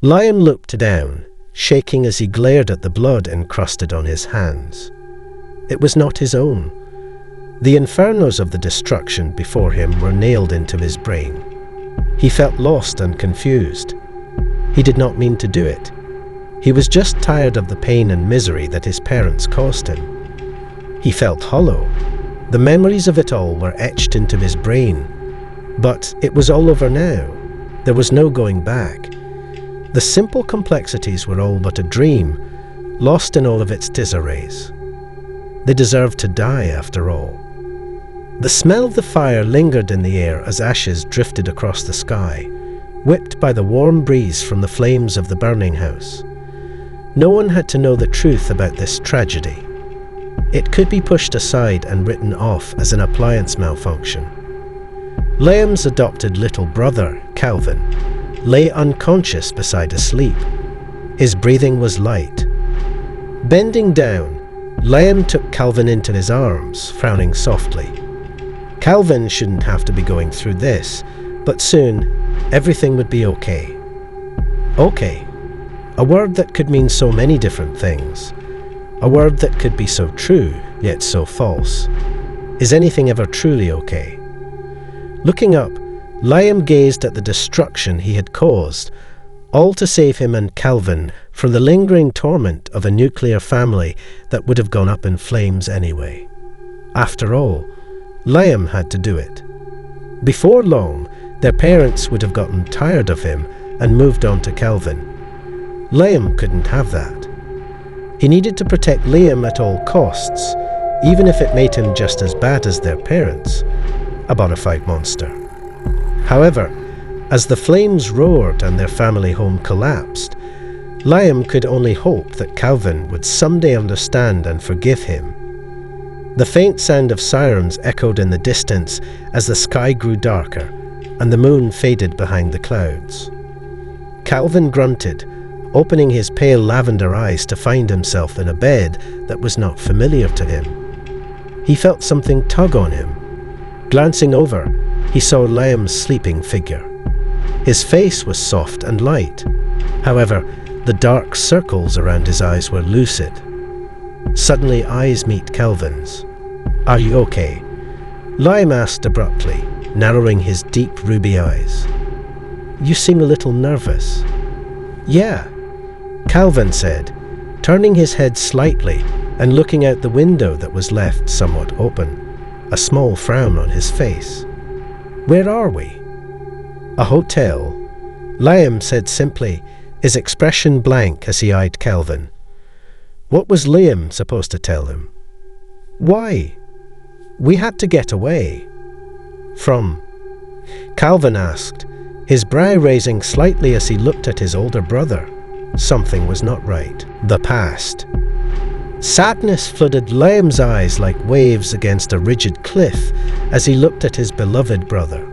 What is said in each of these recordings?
Liam looked down, shaking as he glared at the blood encrusted on his hands. It was not his own. The infernos of the destruction before him were nailed into his brain. He felt lost and confused. He did not mean to do it. He was just tired of the pain and misery that his parents caused him. He felt hollow. The memories of it all were etched into his brain. But it was all over now. There was no going back. The simple complexities were all but a dream, lost in all of its disarrays. They deserved to die, after all. The smell of the fire lingered in the air as ashes drifted across the sky, whipped by the warm breeze from the flames of the burning house. No one had to know the truth about this tragedy. It could be pushed aside and written off as an appliance malfunction. Liam's adopted little brother, Calvin, lay unconscious beside a sleep. His breathing was light. Bending down, Liam took Calvin into his arms, frowning softly. Calvin shouldn't have to be going through this, but soon everything would be okay. Okay. A word that could mean so many different things. A word that could be so true, yet so false. Is anything ever truly okay? Looking up, Liam gazed at the destruction he had caused, all to save him and Calvin from the lingering torment of a nuclear family that would have gone up in flames anyway. After all, Liam had to do it. Before long, their parents would have gotten tired of him and moved on to Calvin. Liam couldn't have that. He needed to protect Liam at all costs, even if it made him just as bad as their parents, a bona fide monster. However, as the flames roared and their family home collapsed, Liam could only hope that Calvin would someday understand and forgive him. The faint sound of sirens echoed in the distance as the sky grew darker and the moon faded behind the clouds. Calvin grunted, opening his pale lavender eyes to find himself in a bed that was not familiar to him. He felt something tug on him. Glancing over, he saw Liam's sleeping figure. His face was soft and light. However, the dark circles around his eyes were lucid. Suddenly, eyes meet Calvin's. "Are you okay?" Liam asked abruptly, narrowing his deep ruby eyes. "You seem a little nervous." "Yeah," Calvin said, turning his head slightly and looking out the window that was left somewhat open, a small frown on his face. "Where are we?" "A hotel," Liam said simply, his expression blank as he eyed Calvin. What was Liam supposed to tell him? "Why?" "We had to get away." "From?" Calvin asked, his brow raising slightly as he looked at his older brother. Something was not right. The past. Sadness flooded Liam's eyes like waves against a rigid cliff as he looked at his beloved brother.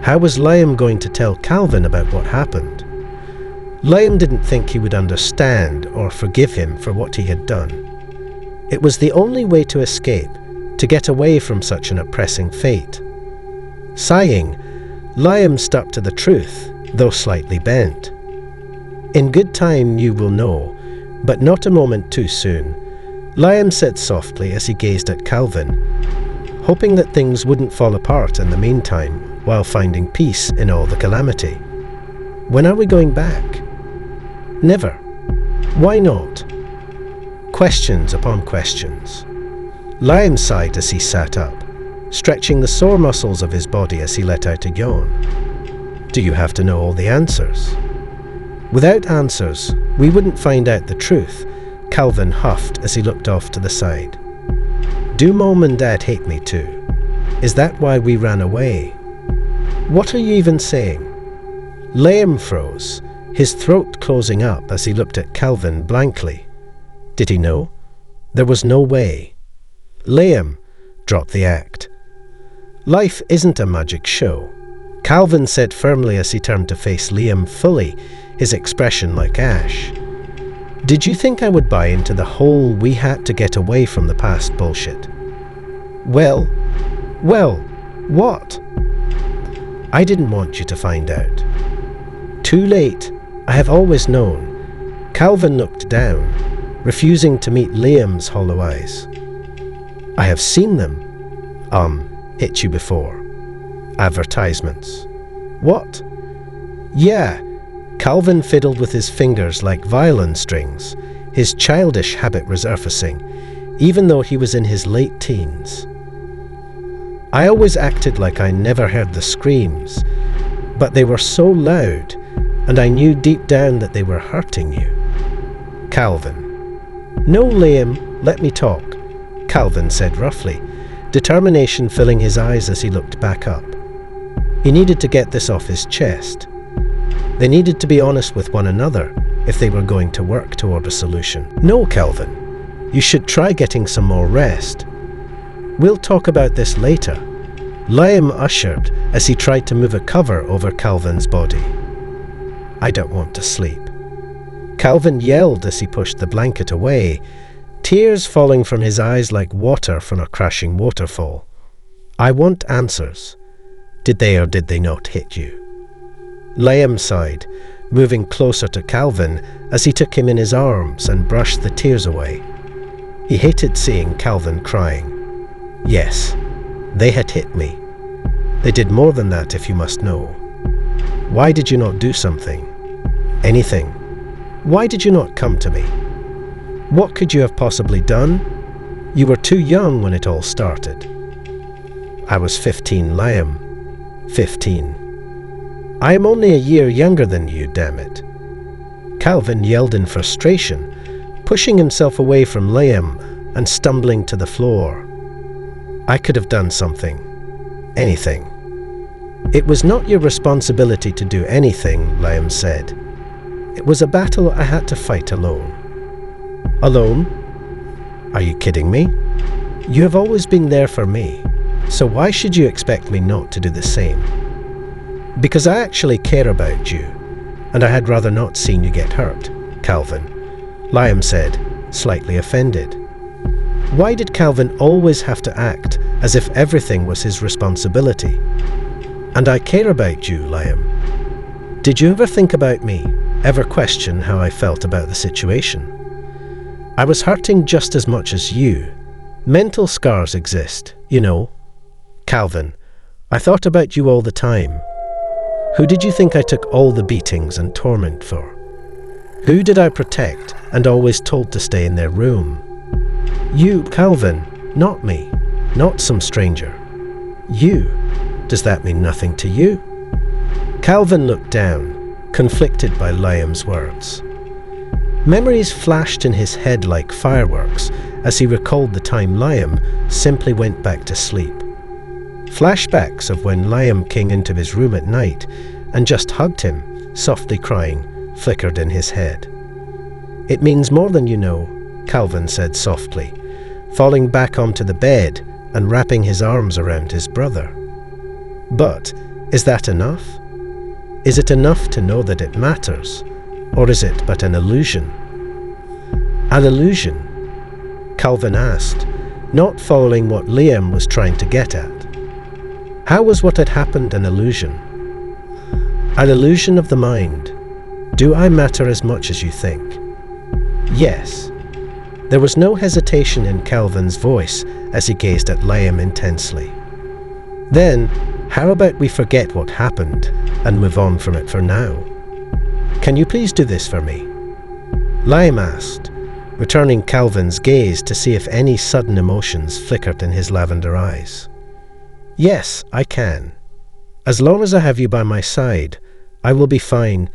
How was Liam going to tell Calvin about what happened? Liam didn't think he would understand or forgive him for what he had done. It was the only way to escape, to get away from such an oppressing fate. Sighing, Liam stuck to the truth, though slightly bent. "In good time you will know, but not a moment too soon," Liam said softly as he gazed at Calvin, hoping that things wouldn't fall apart in the meantime while finding peace in all the calamity. "When are we going back?" "Never." "Why not?" Questions upon questions. Liam sighed as he sat up, stretching the sore muscles of his body as he let out a yawn. "Do you have to know all the answers?" "Without answers, we wouldn't find out the truth," Calvin huffed as he looked off to the side. "Do Mom and Dad hate me too? Is that why we ran away?" "What are you even saying?" Liam froze, his throat closing up as he looked at Calvin blankly. Did he know? There was no way. "Liam, drop the act. Life isn't a magic show," Calvin said firmly as he turned to face Liam fully, his expression like ash. "Did you think I would buy into the whole we had to get away from the past bullshit?" Well, what?" "I didn't want you to find out." "Too late," I have always known. Calvin looked down, refusing to meet Liam's hollow eyes. I have seen them. Hit you before. Advertisements. What? Yeah. Calvin fiddled with his fingers like violin strings, his childish habit resurfacing, even though he was in his late teens. I always acted like I never heard the screams, but they were so loud, and I knew deep down that they were hurting you. Calvin. No, Liam, let me talk, Calvin said roughly, determination filling his eyes as he looked back up. He needed to get this off his chest. They needed to be honest with one another if they were going to work toward a solution. No, Calvin, you should try getting some more rest. We'll talk about this later, Liam ushered as he tried to move a cover over Calvin's body. I don't want to sleep. Calvin yelled as he pushed the blanket away, tears falling from his eyes like water from a crashing waterfall. I want answers. Did they or did they not hit you? Liam sighed, moving closer to Calvin as he took him in his arms and brushed the tears away. He hated seeing Calvin crying. Yes, they had hit me. They did more than that, if you must know. Why did you not do something? Anything? Why did you not come to me? What could you have possibly done? You were too young when it all started. I was 15, Liam. 15. I am only a year younger than you, damn it. Calvin yelled in frustration, pushing himself away from Liam and stumbling to the floor. I could have done something. Anything. It was not your responsibility to do anything, Liam said. It was a battle I had to fight alone. Alone? Are you kidding me? You have always been there for me, so why should you expect me not to do the same? Because I actually care about you, and I had rather not seen you get hurt, Calvin, Liam said, slightly offended. Why did Calvin always have to act as if everything was his responsibility? And I care about you, Liam. Did you ever think about me, ever question how I felt about the situation? I was hurting just as much as you. Mental scars exist, you know. Calvin, I thought about you all the time. Who did you think I took all the beatings and torment for? Who did I protect and always told to stay in their room? You, Calvin, not me, not some stranger. You. Does that mean nothing to you? Calvin looked down, conflicted by Liam's words. Memories flashed in his head like fireworks as he recalled the time Liam simply went back to sleep. Flashbacks of when Liam came into his room at night and just hugged him, softly crying, flickered in his head. It means more than you know, Calvin said softly, falling back onto the bed and wrapping his arms around his brother. But is that enough? Is it enough to know that it matters, or is it but an illusion? An illusion? Calvin asked, not following what Liam was trying to get at. How was what had happened an illusion? An illusion of the mind. Do I matter as much as you think? Yes. There was no hesitation in Calvin's voice as he gazed at Liam intensely. Then, how about we forget what happened and move on from it for now? Can you please do this for me? Liam asked, returning Calvin's gaze to see if any sudden emotions flickered in his lavender eyes. Yes, I can. As long as I have you by my side, I will be fine,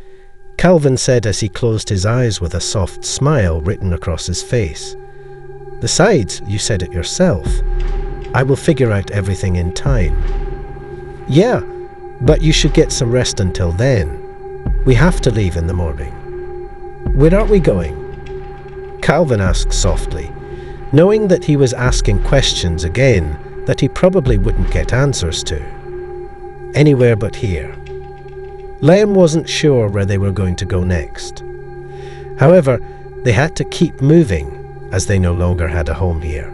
Calvin said as he closed his eyes with a soft smile written across his face. Besides, you said it yourself. I will figure out everything in time. Yeah, but you should get some rest until then. We have to leave in the morning. Where are we going? Calvin asked softly, knowing that he was asking questions again that he probably wouldn't get answers to. Anywhere but here. Liam wasn't sure where they were going to go next. However, they had to keep moving as they no longer had a home here.